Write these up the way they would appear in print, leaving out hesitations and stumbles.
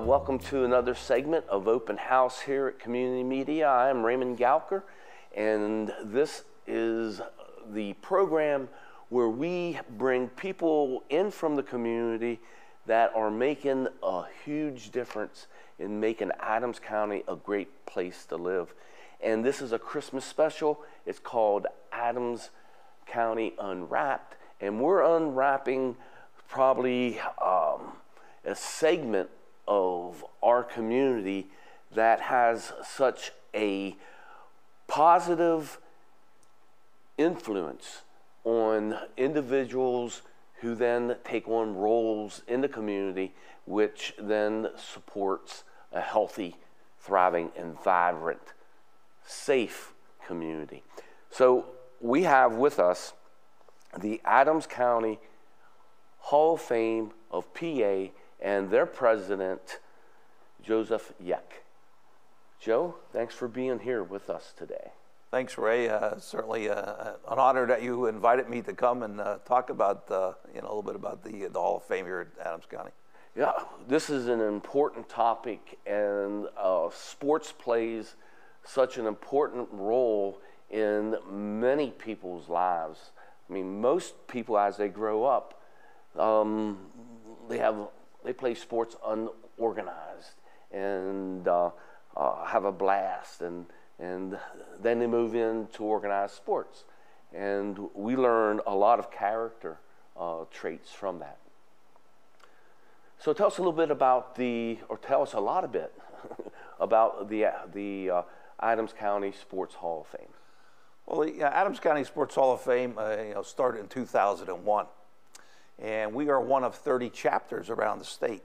Welcome to another segment of Open House here at Community Media. I am Raymond Gauker, and this is the program where we bring people in from the community that are making a huge difference in making Adams County a great place to live. And this is a Christmas special. It's called Adams County Unwrapped, and we're unwrapping probably a segment of our community that has such a positive influence on individuals who then take on roles in the community, which then supports a healthy, thriving, and vibrant, safe community. So we have with us the Adams County Hall of Fame of PA and their president, Joe Yeck. Joe, thanks for being here with us today. Thanks, Ray. Certainly an honor that you invited me to come and talk about a little bit about the Hall of Fame here at Adams County. Yeah, this is an important topic, and sports plays such an important role in many people's lives. I mean, most people as they grow up, they play sports unorganized and have a blast, and then they move into organized sports, and we learn a lot of character traits from that. So tell us a little bit about tell us a lot a bit about the Adams County Sports Hall of Fame. Well, the Adams County Sports Hall of Fame started in 2001, and we are one of 30 chapters around the state.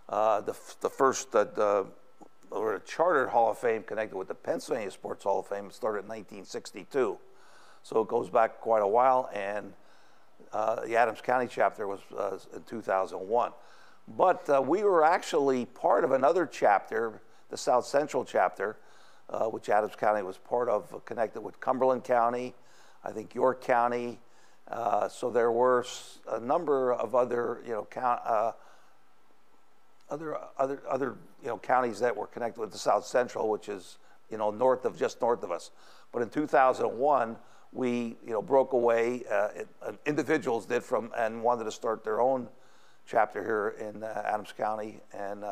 The first or a chartered Hall of Fame connected with the Pennsylvania Sports Hall of Fame started in 1962, so it goes back quite a while, and the Adams County chapter was in 2001. But we were actually part of another chapter, the South Central chapter, which Adams County was part of, connected with Cumberland County, I think York County. So there were a number of other, counties that were connected with the South Central, which is, just north of us. But in 2001, we, broke away. Individuals did and wanted to start their own chapter here in Adams County, and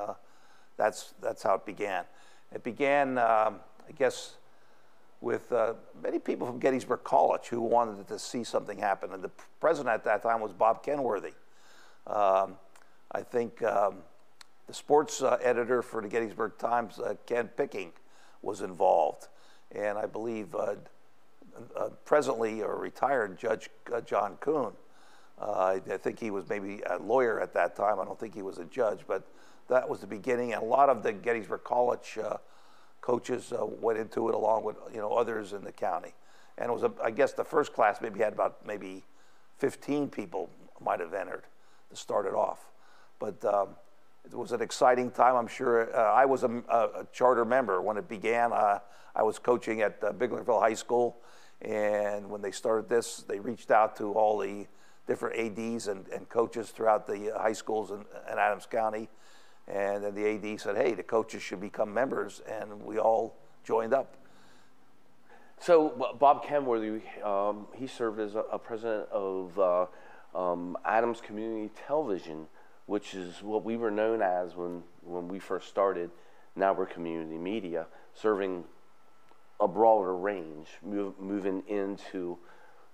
that's how it began. It began, I guess, with many people from Gettysburg College who wanted to see something happen. And the president at that time was Bob Kenworthy. I think the sports editor for the Gettysburg Times, Ken Picking, was involved. And I believe presently retired Judge John Kuhn. I think he was maybe a lawyer at that time. I don't think he was a judge, but that was the beginning. And a lot of the Gettysburg College coaches went into it along with others in the county, and it was I guess the first class maybe had about 15 people might have entered to start it off, but it was an exciting time. I'm sure I was a charter member when it began. I was coaching at Biglerville High School, and when they started this, they reached out to all the different ADs and coaches throughout the high schools in Adams County. And then the AD said, hey, the coaches should become members, and we all joined up. So Bob Kenworthy, he served as a president of Adams Community Television, which is what we were known as when we first started. Now we're Community Media, serving a broader range, moving into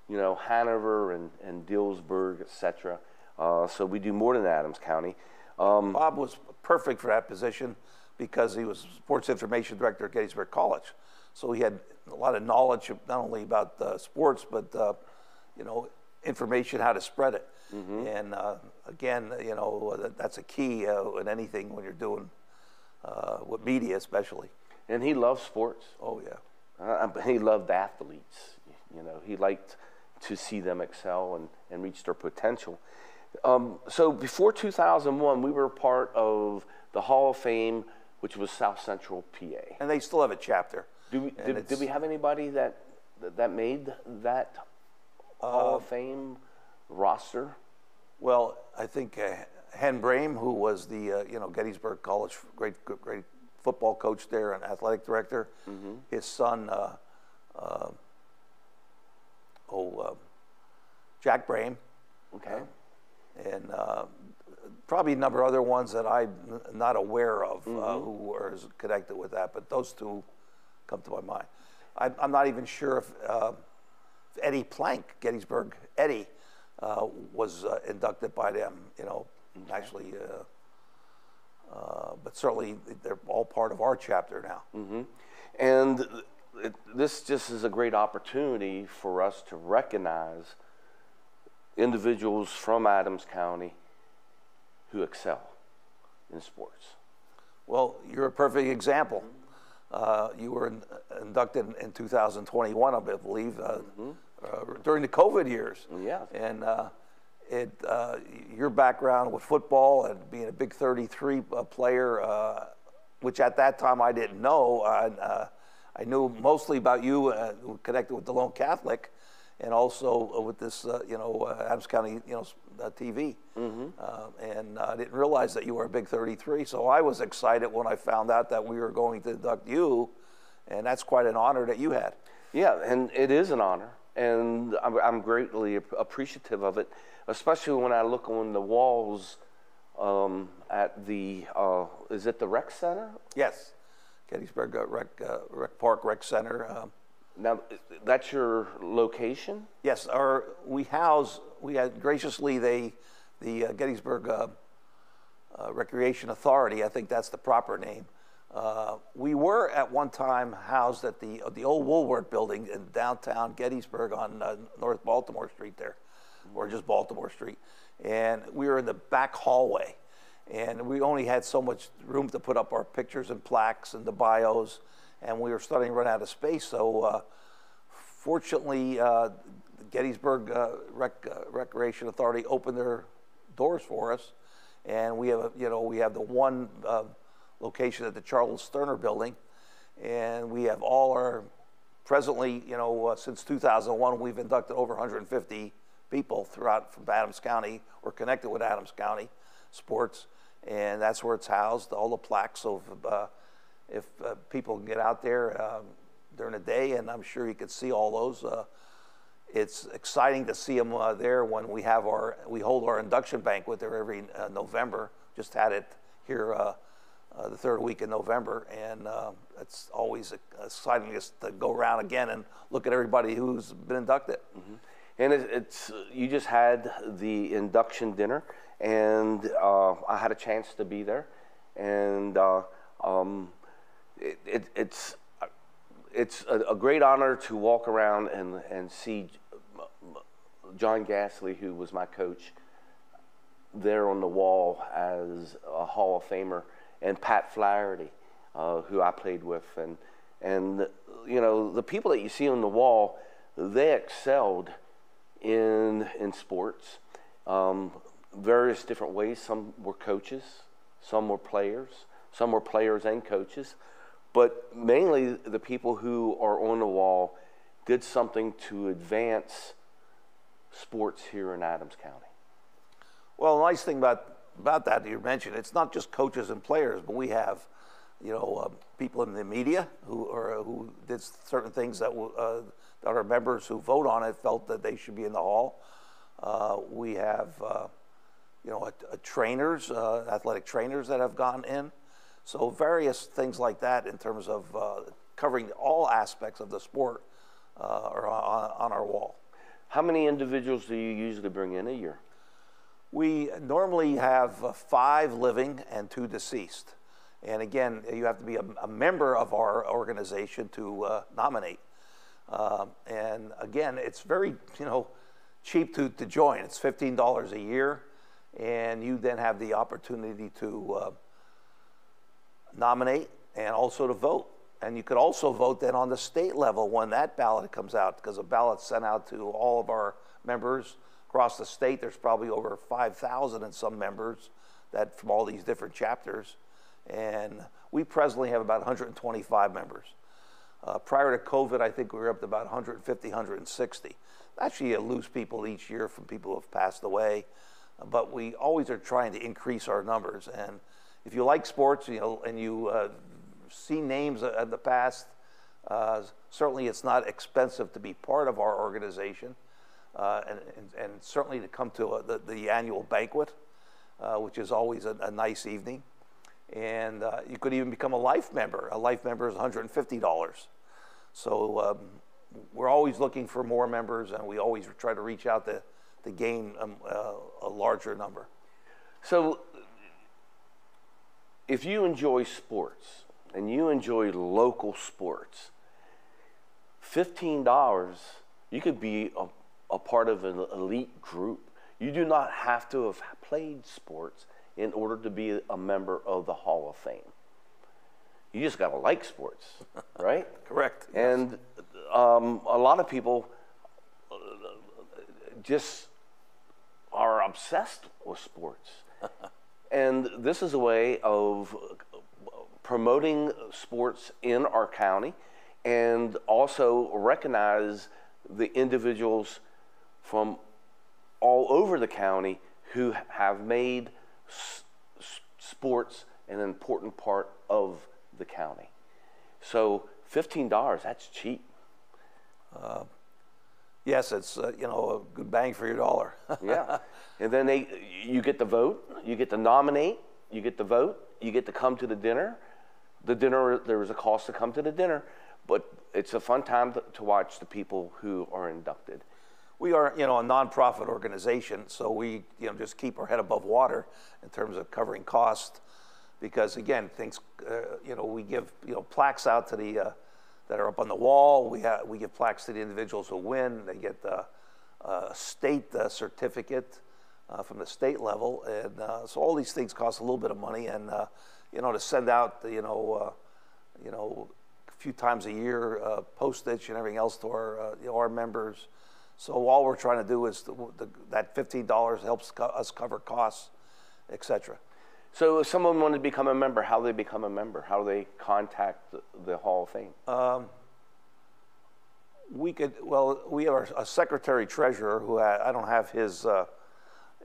Hanover and Dillsburg, etc. So we do more than Adams County. Bob was perfect for that position because he was sports information director at Gettysburg College. So he had a lot of knowledge not only about sports, but information, how to spread it. Mm-hmm. And again, that's a key in anything when you're doing with media, especially. And he loved sports. Oh yeah. He loved athletes. He liked to see them excel and reach their potential. So before 2001, we were part of the Hall of Fame, which was South Central PA. And they still have a chapter. Did we have anybody that made that Hall of Fame roster? Well, I think Hen Brame, who was the Gettysburg College great football coach there and athletic director. His son, Jack Brame. Okay. And probably a number of other ones that I'm not aware of who are connected with that, but those two come to my mind. I'm not even sure if Eddie Plank, Gettysburg Eddie, was inducted by them, actually. But certainly they're all part of our chapter now. And this just is a great opportunity for us to recognize individuals from Adams County who excel in sports. Well, you're a perfect example. You were inducted in 2021, I believe, during the COVID years. Yeah. And your background with football and being a big 33 player, which at that time I didn't know. I knew mostly about you, connected with the Lone Catholic, and also with this, Adams County, TV. And I didn't realize that you were a big 33. So I was excited when I found out that we were going to induct you, and that's quite an honor that you had. Yeah, and it is an honor, and I'm greatly appreciative of it, especially when I look on the walls at the, is it the rec center? Yes, Gettysburg Rec Park Rec Center. Now, that's your location? Yes, we had graciously the Gettysburg Recreation Authority, I think that's the proper name. We were at one time housed at the old Woolworth building in downtown Gettysburg on North Baltimore Street there, or just Baltimore Street. And we were in the back hallway. And we only had so much room to put up our pictures and plaques and the bios, and we were starting to run out of space. So fortunately, Gettysburg Recreation Authority opened their doors for us, and we have the one location at the Charles Sterner Building, and we have all our presently, since 2001, we've inducted over 150 people throughout from Adams County or connected with Adams County sports. And that's where it's housed, all the plaques. So if people can get out there during the day, and I'm sure you could see all those, it's exciting to see them there when we hold our induction banquet there every November. Just had it here the third week in November, and it's always exciting just to go around again and look at everybody who's been inducted. And it's you just had the induction dinner, and I had a chance to be there, and it's a great honor to walk around and see John Gasly, who was my coach, there on the wall as a Hall of Famer, and Pat Flaherty, who I played with, and the people that you see on the wall, they excelled in sports, various different ways. Some were coaches, some were players and coaches, but mainly the people who are on the wall did something to advance sports here in Adams County. Well, the nice thing about that you mentioned, it's not just coaches and players, but we have people in the media who did certain things that our members who vote on it felt that they should be in the hall. We have trainers, athletic trainers that have gone in. So various things like that in terms of covering all aspects of the sport are on our wall. How many individuals do you usually bring in a year? We normally have 5 living and 2 deceased. And again, you have to be a member of our organization to nominate. And again, it's very cheap to join. It's $15 a year, and you then have the opportunity to nominate and also to vote. And you could also vote then on the state level when that ballot comes out, because a ballot's sent out to all of our members across the state. There's probably over 5,000 and some members that from all these different chapters. And we presently have about 125 members. Prior to COVID, I think we were up to about 150, 160. Actually, you lose people each year from people who have passed away. but we always are trying to increase our numbers. And if you like sports, and you see names of the past, certainly it's not expensive to be part of our organization, and certainly to come to the annual banquet, which is always a nice evening. And you could even become a life member. A life member is $150. So we're always looking for more members, and we always try to reach out to gain a larger number. So if you enjoy sports and you enjoy local sports, $15, you could be a part of an elite group. You do not have to have played sports in order to be a member of the Hall of Fame. You just got to like sports, right? Correct. And yes. A lot of people just are obsessed with sports. And this is a way of promoting sports in our county and also recognize the individuals from all over the county who have made sports an important part of the county. So $15, that's cheap. Yes, it's a good bang for your dollar. Yeah, and then you get to vote, you get to nominate, you get to vote, you get to come to the dinner. The dinner, there was a cost to come to the dinner, but it's a fun time to watch the people who are inducted. We are, a nonprofit organization, so we, just keep our head above water in terms of covering costs, because again, things, we give, plaques out to the that are up on the wall. We give plaques to the individuals who win. They get a state certificate from the state level, and so all these things cost a little bit of money, and to send out, a few times a year postage and everything else to our members. So all we're trying to do is that $15 helps us cover costs, etc. So if someone wanted to become a member, how do they become a member? How do they contact the Hall of Fame? We have a secretary-treasurer who I don't have his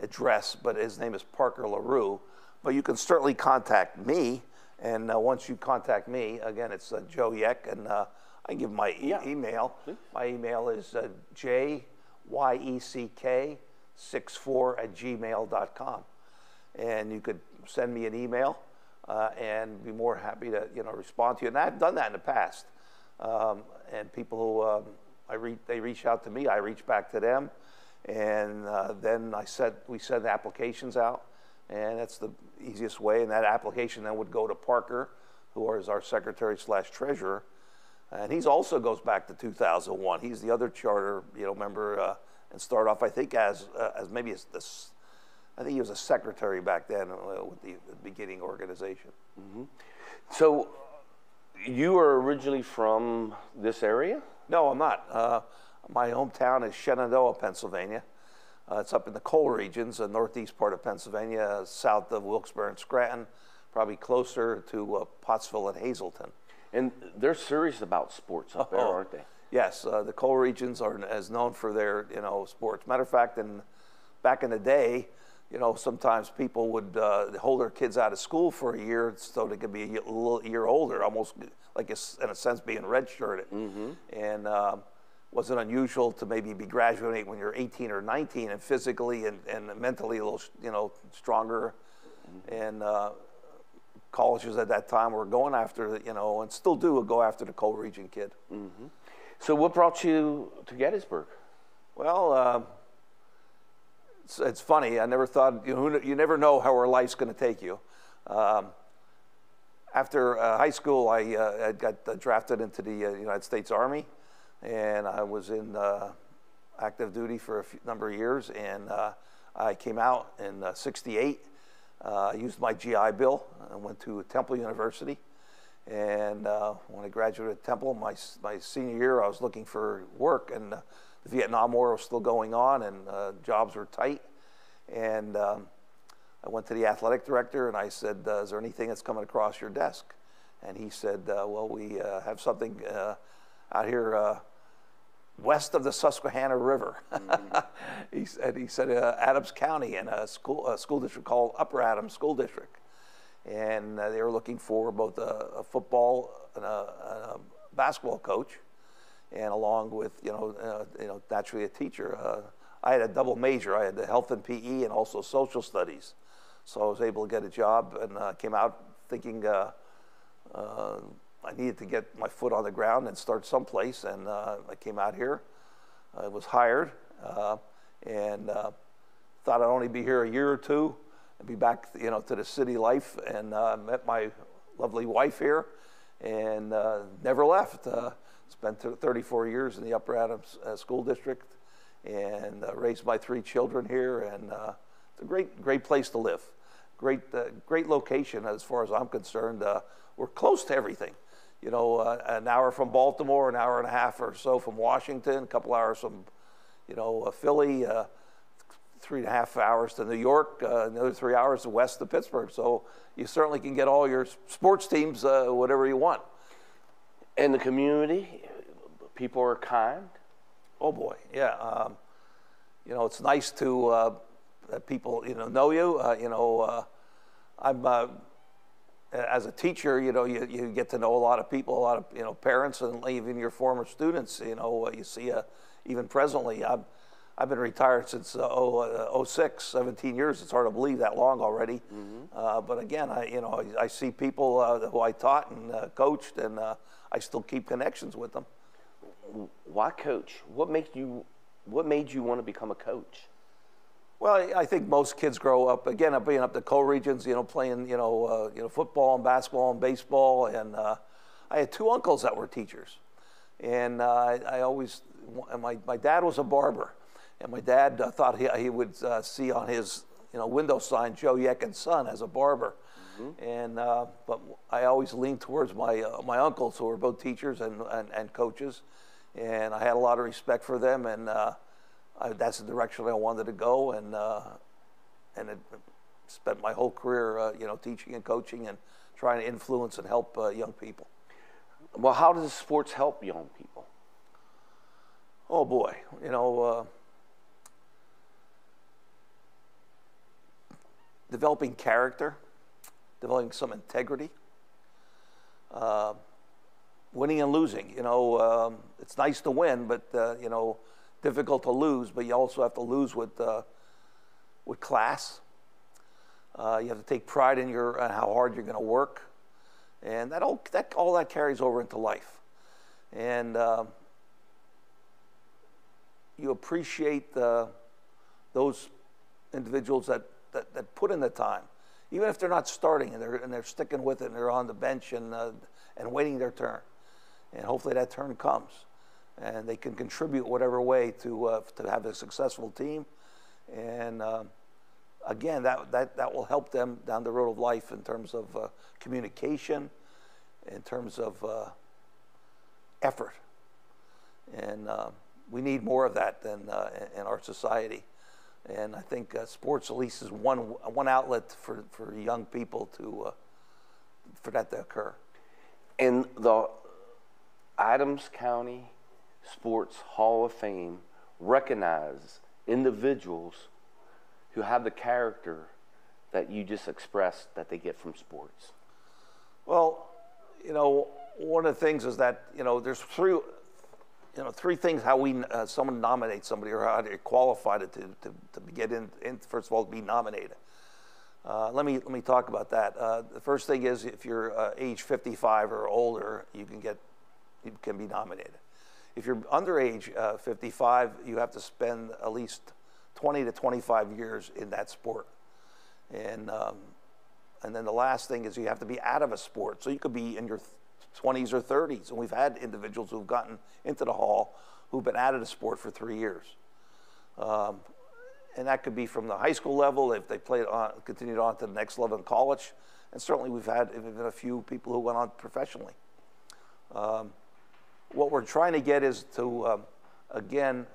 address, but his name is Parker LaRue. But you can certainly contact me, and once you contact me, again, it's Joe Yeck, and I can give my email. Please. My email is jyeck64@gmail.com. And you could send me an email and be more happy to respond to you. And I've done that in the past. And people who they reach out to me, I reach back to them, and then we send applications out, and that's the easiest way. And that application then would go to Parker, who is our secretary/treasurer, and he's also goes back to 2001. He's the other charter member, and started off I think as maybe as this. I think he was a secretary back then with the beginning organization. Mm-hmm. So you are originally from this area? No, I'm not. My hometown is Shenandoah, Pennsylvania. It's up in the coal regions, the northeast part of Pennsylvania, south of Wilkes-Barre and Scranton, probably closer to Pottsville and Hazleton. And they're serious about sports up there, aren't they? Yes, the coal regions are as known for their sports. Matter of fact, back in the day, sometimes people would hold their kids out of school for a year so they could be a year older, almost like in a sense being redshirted. Mm-hmm. And wasn't unusual to maybe be graduating when you're 18 or 19 and physically and mentally a little, stronger. Mm-hmm. And colleges at that time were going after, and still do go after the coal region kid. Mm-hmm. So what brought you to Gettysburg? Well, it's funny. I never thought, you never know how our life's going to take you. After high school, I got drafted into the United States Army, and I was in active duty for a number of years, and I came out in '68. I used my GI Bill and went to Temple University. And when I graduated at Temple, my senior year, I was looking for work, and the Vietnam War was still going on, and jobs were tight. And I went to the athletic director, and I said, is there anything that's coming across your desk? And he said, well, we have something out here west of the Susquehanna River. He said Adams County and a school district called Upper Adams School District. And they were looking for both a football and a basketball coach, and along with, naturally a teacher. I had a double major. I had the health and PE and also social studies. So I was able to get a job, and came out thinking I needed to get my foot on the ground and start someplace. And I came out here. I was hired, and thought I'd only be here a year or two and be back, to the city life. And met my lovely wife here, and never left. Spent 34 years in the Upper Adams School District, and raised my 3 children here. And it's a great place to live. Great location as far as I'm concerned. We're close to everything. An hour from Baltimore, an hour and a half or so from Washington, a couple hours from, Philly, 3.5 hours to New York, another 3 hours west of Pittsburgh. So you certainly can get all your sports teams, whatever you want. And the community, people are kind. Oh boy, yeah. It's nice to that people know you. I'm as a teacher, you get to know a lot of people, a lot of parents, and even your former students. You see even presently. I've been retired since 06, 17 years. It's hard to believe that long already. Mm-hmm. But again, I see people who I taught and coached, and I still keep connections with them. Why coach? What made you want to become a coach? Well, I think most kids grow up, again, being up the co-regions, playing, football and basketball and baseball. And I had 2 uncles that were teachers. And I always, my dad was a barber. And my dad thought he would see on his, window sign, Joe Yeck and Son as a barber. Mm-hmm. And but I always leaned towards my uncles, who were both teachers and coaches. And I had a lot of respect for them, and that's the direction I wanted to go. And it spent my whole career, teaching and coaching and trying to influence and help young people. Well, how does sports help young people? Oh boy, developing character, developing some integrity, winning and losing. It's nice to win, but difficult to lose. But you also have to lose with class. You have to take pride in how hard you're going to work, and all that carries over into life. And you appreciate those individuals that put in the time, even if they're not starting and they're sticking with it and they're on the bench and waiting their turn, and hopefully that turn comes, and they can contribute whatever way to have a successful team, and again that will help them down the road of life in terms of communication, in terms of effort, and we need more of that in our society. And I think sports at least is one outlet for young people for that to occur. And the Adams County Sports Hall of Fame recognize individuals who have the character that you just expressed that they get from sports. Well, one of the things is that there's three things how someone nominates somebody, or how they're qualified to get in. First of all, to be nominated. Let me talk about that. The first thing is, if you're age 55 or older, you can be nominated. If you're under age 55, you have to spend at least 20 to 25 years in that sport. And then the last thing is, you have to be out of a sport. So you could be in your 20s or 30s, and we've had individuals who've gotten into the hall who've been out of the sport for 3 years, and that could be from the high school level if they continued on to the next level in college, and certainly we've had a few people who went on professionally. What we're trying to get is to again,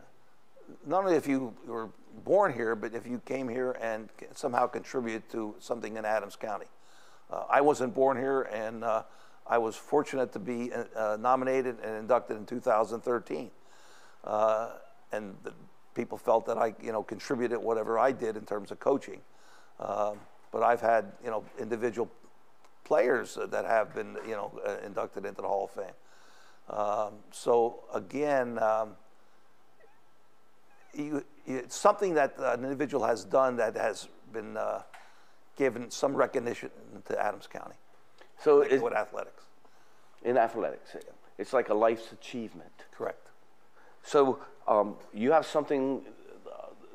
not only if you were born here, but if you came here and somehow contributed to something in Adams County. I wasn't born here, and I was fortunate to be nominated and inducted in 2013. and the people felt that I, contributed whatever I did in terms of coaching. But I've had, individual players that have been, inducted into the Hall of Fame. So again, it's something that an individual has done that has been given some recognition to Adams County. So with athletics. In athletics, it's like a life's achievement. Correct. So you have something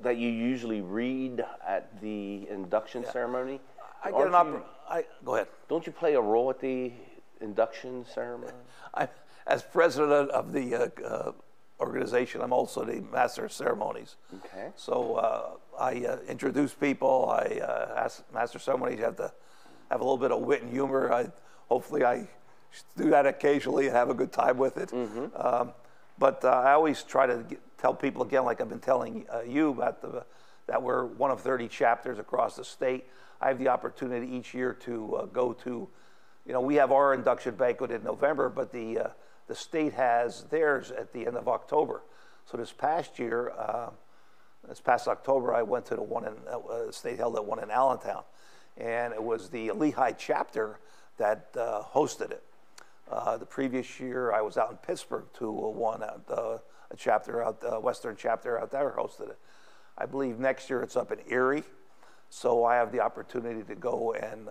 that you usually read at the induction ceremony? I get an go ahead. Don't you play a role at the induction ceremony? As president of the organization, I'm also the master of ceremonies. Okay. So I introduce people. I ask master of ceremonies. You have to have a little bit of wit and humor. Hopefully I do that occasionally and have a good time with it. Mm-hmm. But I always try to tell people again, like I've been telling you about that we're one of 30 chapters across the state. I have the opportunity each year to go to, we have our induction banquet in November, but the state has theirs at the end of October. So this past year, this past October, I went to the one in state held at one in Allentown, and it was the Lehigh chapter that hosted it. The previous year, I was out in Pittsburgh to one out a chapter out, Western chapter out there hosted it. I believe next year it's up in Erie. So I have the opportunity to go and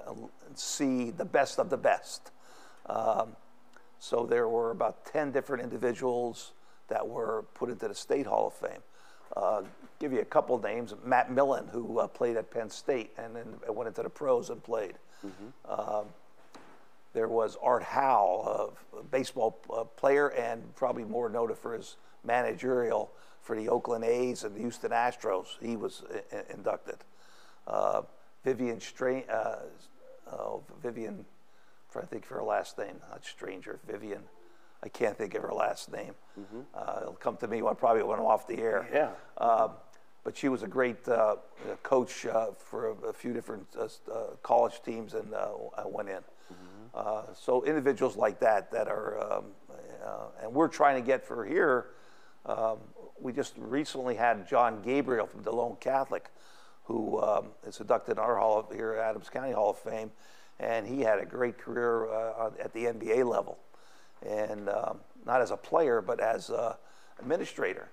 see the best of the best. So there were about 10 different individuals that were put into the State Hall of Fame. Give you a couple names. Matt Millen, who played at Penn State and then went into the pros and played. Mm-hmm. There was Art Howe, a baseball player and probably more noted for his managerial for the Oakland A's and the Houston Astros. He was inducted. Vivian, trying to think of her last name, not Stranger, Vivian. I can't think of her last name. Mm-hmm. It'll come to me probably when I'm off the air. Yeah. But she was a great coach for a few different college teams and went in. Mm-hmm. So individuals like that are, and we're trying to get for here, we just recently had John Gabriel from DeLone Catholic, who is inducted in our hall here at Adams County Hall of Fame, and he had a great career at the NBA level, and not as a player but as an administrator.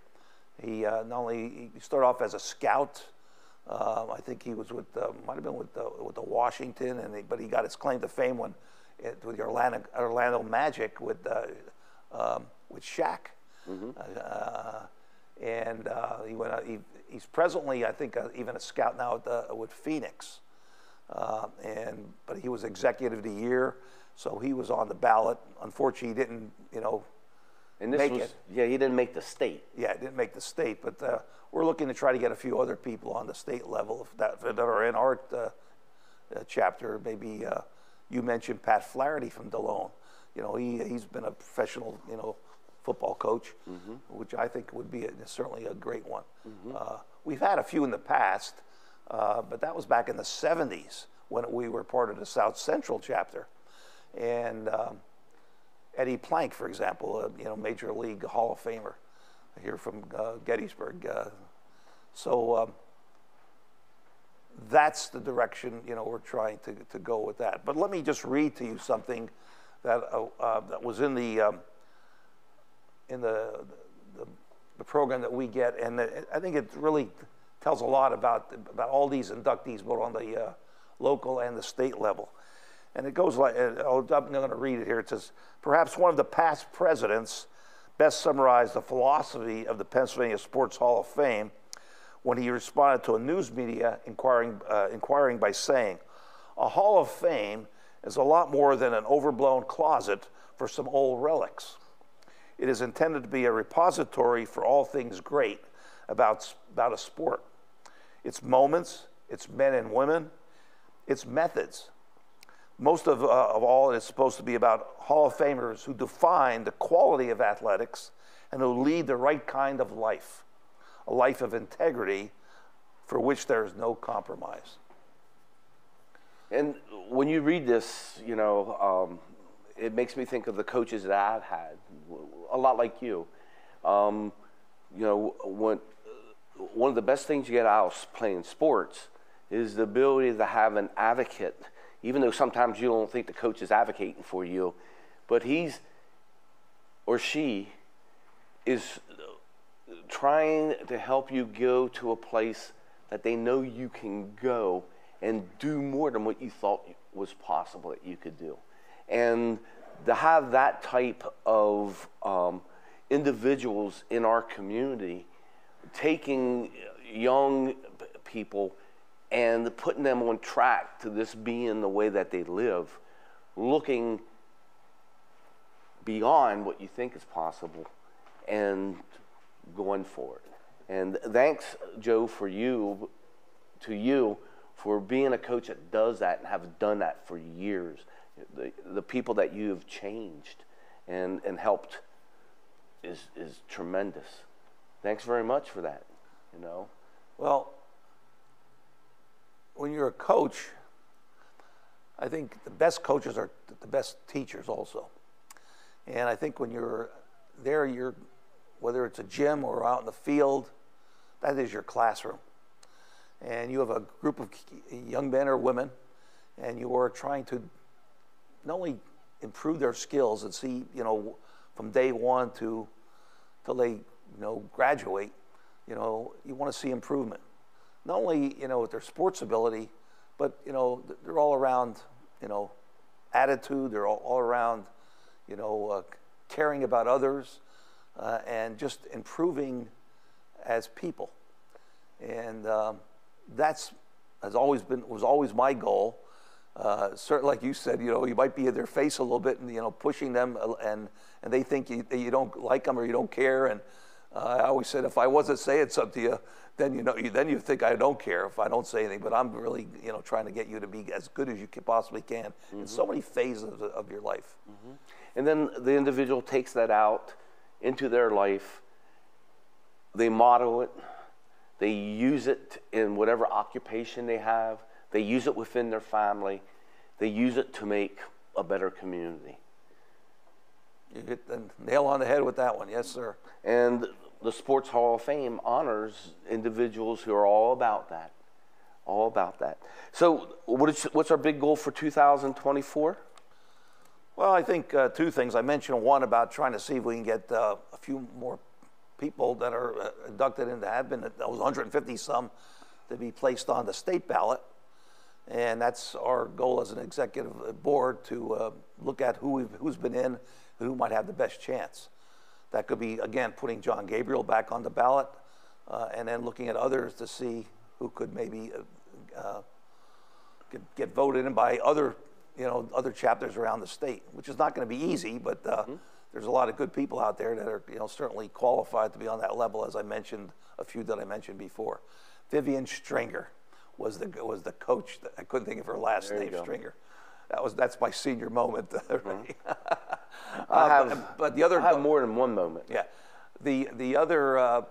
He not only he started off as a scout. I think he was with might have been with the Washington, but he got his claim to fame with the Orlando Magic with Shaq. Mm-hmm. And he went. He's presently, I think, even a scout now with Phoenix. But he was executive of the year, so he was on the ballot. Unfortunately, he didn't, make it. Yeah, he didn't make the state. Yeah, he didn't make the state. But we're looking to try to get a few other people on the state level that are in our chapter. Maybe you mentioned Pat Flaherty from DeLone. He's been a professional, football coach, mm-hmm. which I think would be certainly a great one. Mm-hmm. We've had a few in the past, but that was back in the 70s when we were part of the South Central chapter. And Eddie Plank, for example, Major League Hall of Famer here from Gettysburg. So that's the direction, we're trying to go with that. But let me just read to you something that was in the program that we get, and I think it really tells a lot about all these inductees, both on the local and the state level. And it goes like, I'm going to read it here. It says, perhaps one of the past presidents best summarized the philosophy of the Pennsylvania Sports Hall of Fame when he responded to a news media inquiring by saying, a Hall of Fame is a lot more than an overblown closet for some old relics. It is intended to be a repository for all things great about a sport. Its moments, its men and women, its methods. Most of all, it's supposed to be about Hall of Famers who define the quality of athletics and who lead the right kind of life, a life of integrity for which there is no compromise. And when you read this, it makes me think of the coaches that I've had, a lot like you. you know, one of the best things you get out of playing sports is the ability to have an advocate, even though sometimes you don't think the coach is advocating for you, but he's or she is trying to help you go to a place that they know you can go and do more than what you thought was possible that you could do. And to have that type of individuals in our community taking young people and putting them on track to this being the way that they live, looking beyond what you think is possible and going forward. And thanks, Joe, for you for being a coach that does that and have done that for years. The people that you have changed and helped is tremendous. Thanks very much for that, you know. Well, when you're a coach, I think the best coaches are the best teachers also. And I think when you're there, whether it's a gym or out in the field, that is your classroom. And you have a group of young men or women, and you are trying to not only improve their skills and see, you know, from day one till they, you know, graduate, you know, you want to see improvement. Not only, you know, with their sports ability, but, you know, they're all around, you know, attitude, they're all around, you know, caring about others, and just improving as people. And was always my goal. Certainly, like you said, you know, you might be in their face a little bit and, you know, pushing them, and they think you don't like them or you don't care. And I always said, if I wasn't saying something to you, then you think I don't care if I don't say anything. But I'm really, you know, trying to get you to be as good as you possibly can in so many phases of your life. And then the individual takes that out into their life. They model it. They use it in whatever occupation they have. They use it within their family. They use it to make a better community. You hit the nail on the head with that one. Yes, sir. And the Sports Hall of Fame honors individuals who are all about that. All about that. So what's our big goal for 2024? Well, I think two things. I mentioned one about trying to see if we can get a few more people that are inducted into that was 150 some to be placed on the state ballot. And that's our goal as an executive board to look at who's been in, who might have the best chance. That could be, again, putting John Gabriel back on the ballot, and then looking at others to see who could maybe get voted in by other chapters around the state, which is not going to be easy, but there's a lot of good people out there that are, you know, certainly qualified to be on that level, as I mentioned, a few that I mentioned before. Vivian Stringer was the coach. I couldn't think of her last name, Stringer. That's my senior moment. But the other, I have more than one moment. Yeah, the other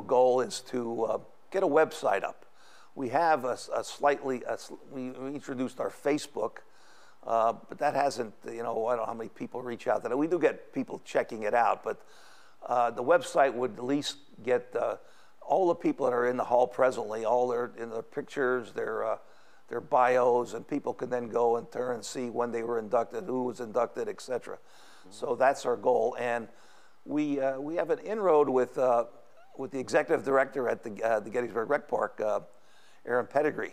goal is to get a website up. We have we introduced our Facebook, but that hasn't, you know, I don't know how many people reach out to that. We do get people checking it out, but the website would at least get all the people that are in the hall presently, all their pictures, their bios, and people can then go and turn and see when they were inducted, who was inducted, etc. So that's our goal, and we have an inroad with the executive director at the Gettysburg Rec Park, Erin Pettigrew,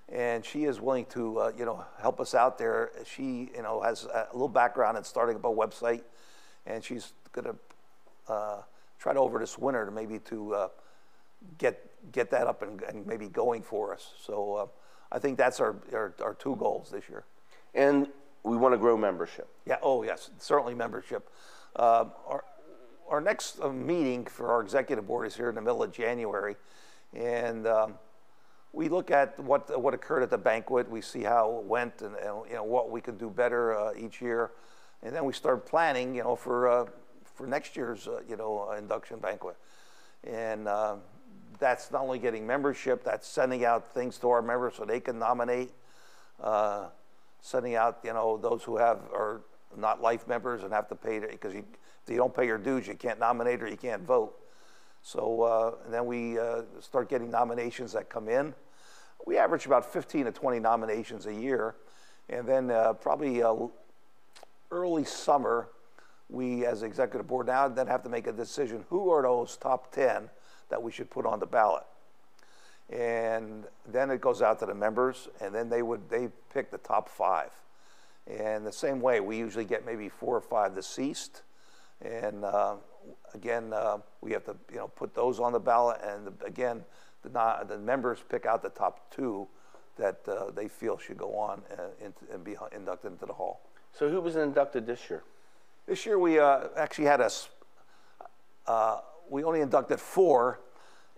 and she is willing to help us out there. She has a little background in starting up a website, and she's going to try to over this winter to maybe get that up and maybe going for us. So I think that's our two goals this year. And we want to grow membership. Yeah. Oh yes, certainly membership. Our next meeting for our executive board is here in the middle of January, and we look at what occurred at the banquet. We see how it went, and what we can do better each year, and then we start planning, for next year's induction banquet. And that's not only getting membership, that's sending out things to our members so they can nominate, sending out those who are not life members and have to pay, because if you don't pay your dues, you can't nominate or you can't vote. So and then we start getting nominations that come in. We average about 15 to 20 nominations a year. And then probably early summer, we as executive board now then have to make a decision, who are those top 10 that we should put on the ballot? And then it goes out to the members, and then they pick the top 5. And the same way, we usually get maybe 4 or 5 deceased. And again, we have to put those on the ballot, and again, the members pick out the top 2 that they feel should go on and be inducted into the hall. So who was inducted this year? This year we actually had we only inducted 4,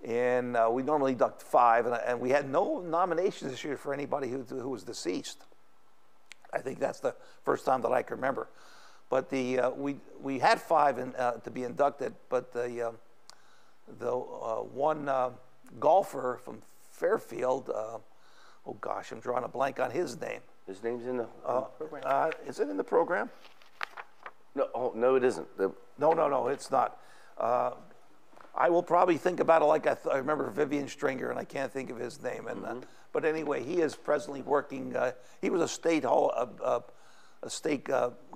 and we normally induct 5, and we had no nominations this year for anybody who was deceased. I think that's the first time that I can remember. But we had 5 to be inducted, but the one golfer from Fairfield, oh gosh, I'm drawing a blank on his name. His name's in the program? Is it in the program? No, no, it isn't. No, it's not. I will probably think about it like I remember Vivian Stringer, and I can't think of his name. And but anyway, he is presently working. He was a state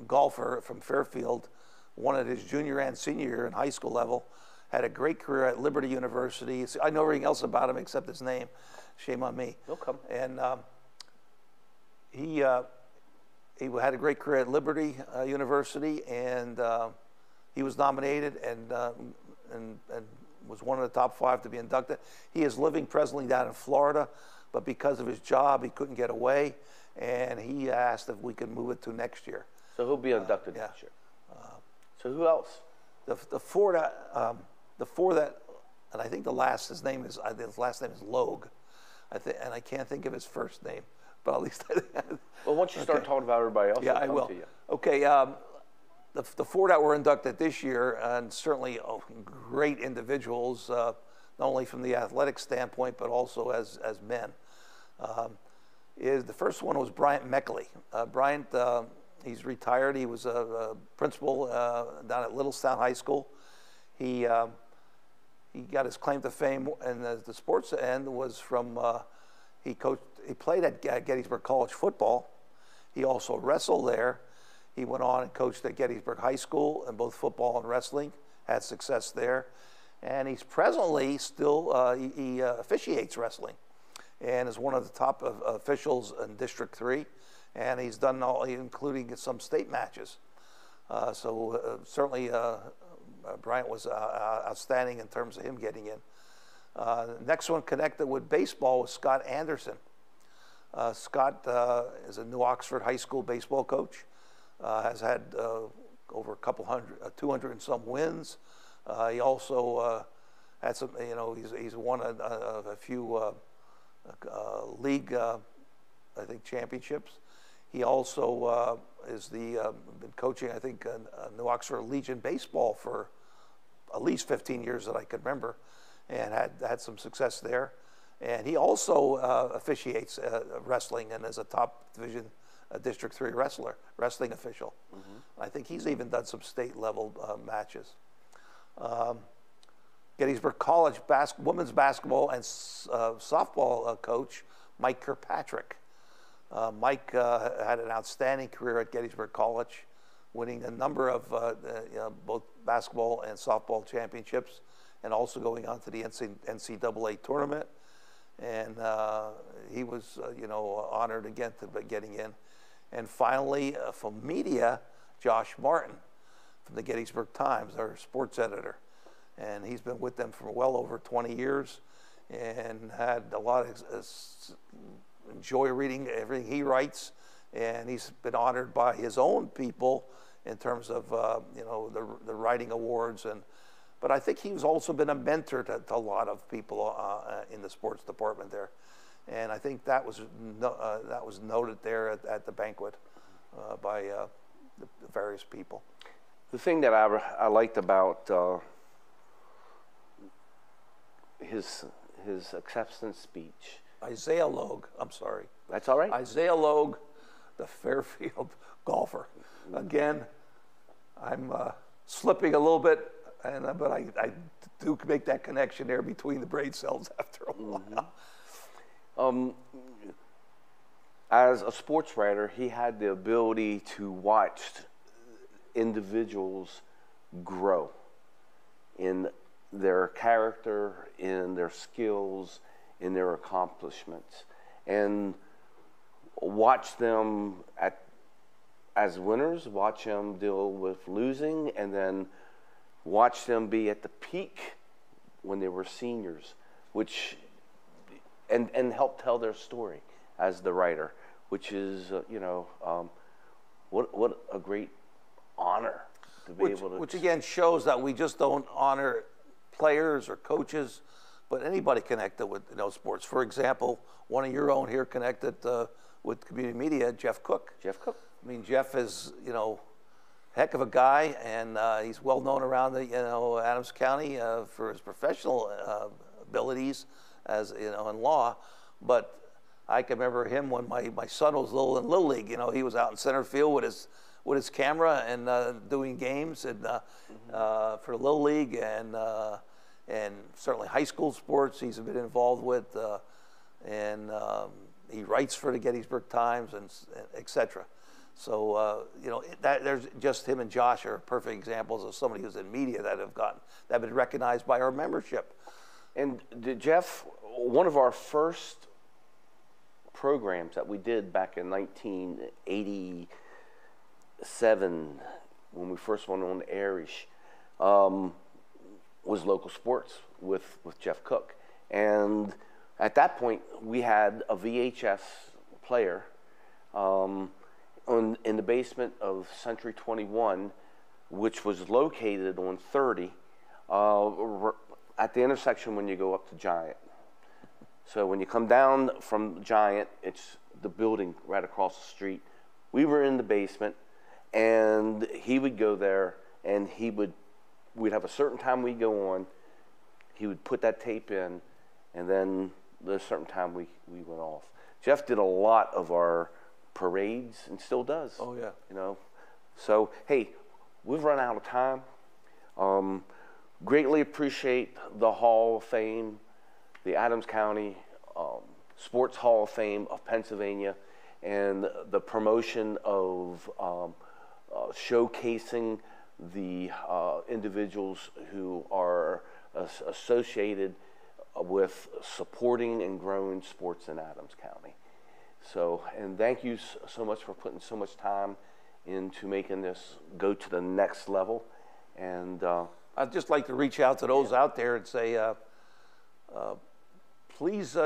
golfer from Fairfield, won at his junior and senior year in high school level. Had a great career at Liberty University. I know everything else about him except his name. Shame on me. No come. And he had a great career at Liberty University, and he was nominated and was one of the top 5 to be inducted. He is living presently down in Florida, but because of his job, he couldn't get away, and he asked if we could move it to next year. So he'll be inducted next year. So who else? The four that, and I think his last name is Logue, and I can't think of his first name, but at least well, once you start talking about everybody else, I will. To you. Okay, the 4 that were inducted this year, and certainly great individuals, not only from the athletic standpoint, but also as men. The first one was Bryant Meckley. Bryant, he's retired. He was a principal down at Littlestown High School. He got his claim to fame, and the sports end was from he played at Gettysburg College football. He also wrestled there. He went on and coached at Gettysburg High School in both football and wrestling, had success there. And he's presently still, he officiates wrestling and is one of the top officials in District 3. And he's done all, including some state matches. Certainly Bryant was outstanding in terms of him getting in. Next one connected with baseball was Scott Anderson. Scott is a New Oxford High School baseball coach. Has had over 200 and some wins. He also had some, he's won a few league, I think, championships. He also been coaching, I think, New Oxford Legion baseball for at least 15 years that I could remember, and had some success there. And he also officiates wrestling and is a top division District 3 wrestling official. I think he's even done some state level matches. Gettysburg College women's basketball and softball coach Mike Kirkpatrick. Mike had an outstanding career at Gettysburg College, winning a number of both basketball and softball championships, and also going on to the NCAA tournament. And he was, honored again to be getting in. And finally, from media, Josh Martin from the Gettysburg Times, our sports editor. And he's been with them for well over 20 years and had a lot of enjoy reading everything he writes. And he's been honored by his own people in terms of, the writing awards. But I think he's also been a mentor to a lot of people in the sports department there. And I think that was noted there at the banquet by the various people. The thing that I liked about his acceptance speech. Isaiah Logue, I'm sorry. That's all right. Isaiah Logue, the Fairfield golfer. Again, I'm slipping a little bit, but I do make that connection there between the brain cells after a while. As a sports writer, he had the ability to watch individuals grow in their character, in their skills, in their accomplishments, and watch them as winners, watch them deal with losing, and then watch them be at the peak when they were seniors, and help tell their story as the writer, which is, what a great honor to be able to. Which again shows that we just don't honor players or coaches, but anybody connected with sports. For example, one of your own here connected with community media, Jeff Cook. Jeff Cook. I mean, Jeff is heck of a guy, and he's well known around the Adams County for his professional abilities as in law, but I can remember him when my son was little in Little League. He was out in center field with his camera and doing games and for Little League and certainly high school sports he's been involved with, and he writes for the Gettysburg Times and etc. So there's just him and Josh are perfect examples of somebody who's in media that have been recognized by our membership. And Jeff, one of our first programs that we did back in 1987, when we first went on the airish, was local sports with Jeff Cook. And at that point, we had a VHS player in the basement of Century 21, which was located on 30 at the intersection when you go up to Giant. So when you come down from Giant, it's the building right across the street. We were in the basement, and he would go there, and we'd have a certain time we'd go on. He would put that tape in, and then there's a certain time we went off. Jeff did a lot of our parades and still does. Oh, yeah. So, hey, we've run out of time. Greatly appreciate the Hall of Fame, the Adams County Sports Hall of Fame of Pennsylvania, and the promotion of showcasing the individuals who are associated with supporting and growing sports in Adams County. So, and thank you so much for putting so much time into making this go to the next level. And I'd just like to reach out to those out there and say, please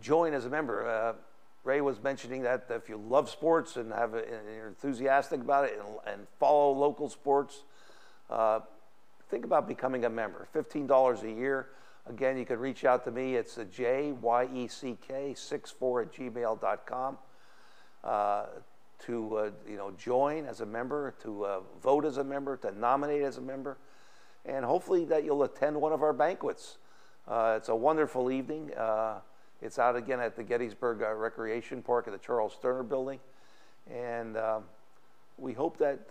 join as a member. Ray was mentioning that if you love sports and you're enthusiastic about it and follow local sports, think about becoming a member. $15 a year. Again, you can reach out to me. It's JYECK64@gmail.com to join as a member, to vote as a member, to nominate as a member, and hopefully that you'll attend one of our banquets. It's a wonderful evening. It's out again at the Gettysburg Recreation Park at the Charles Sterner Building, and we hope that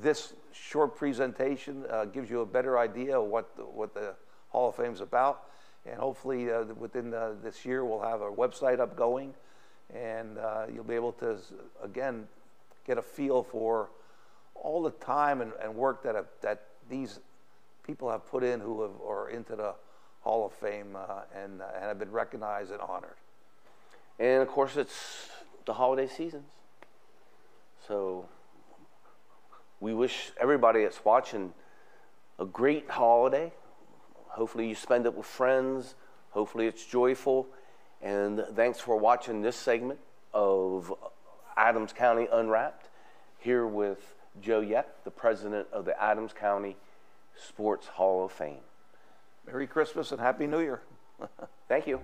this short presentation gives you a better idea of what the Hall of Fame is about, and hopefully within this year we'll have a website up going, and you'll be able to again get a feel for all the time and work that these people have put in who are into the Hall of Fame and have been recognized and honored. And of course, it's the holiday seasons. So we wish everybody that's watching a great holiday. Hopefully you spend it with friends. Hopefully it's joyful. And thanks for watching this segment of Adams County Unwrapped, here with Joe Yeck, the president of the Adams County Sports Hall of Fame. Merry Christmas and Happy New Year. Thank you.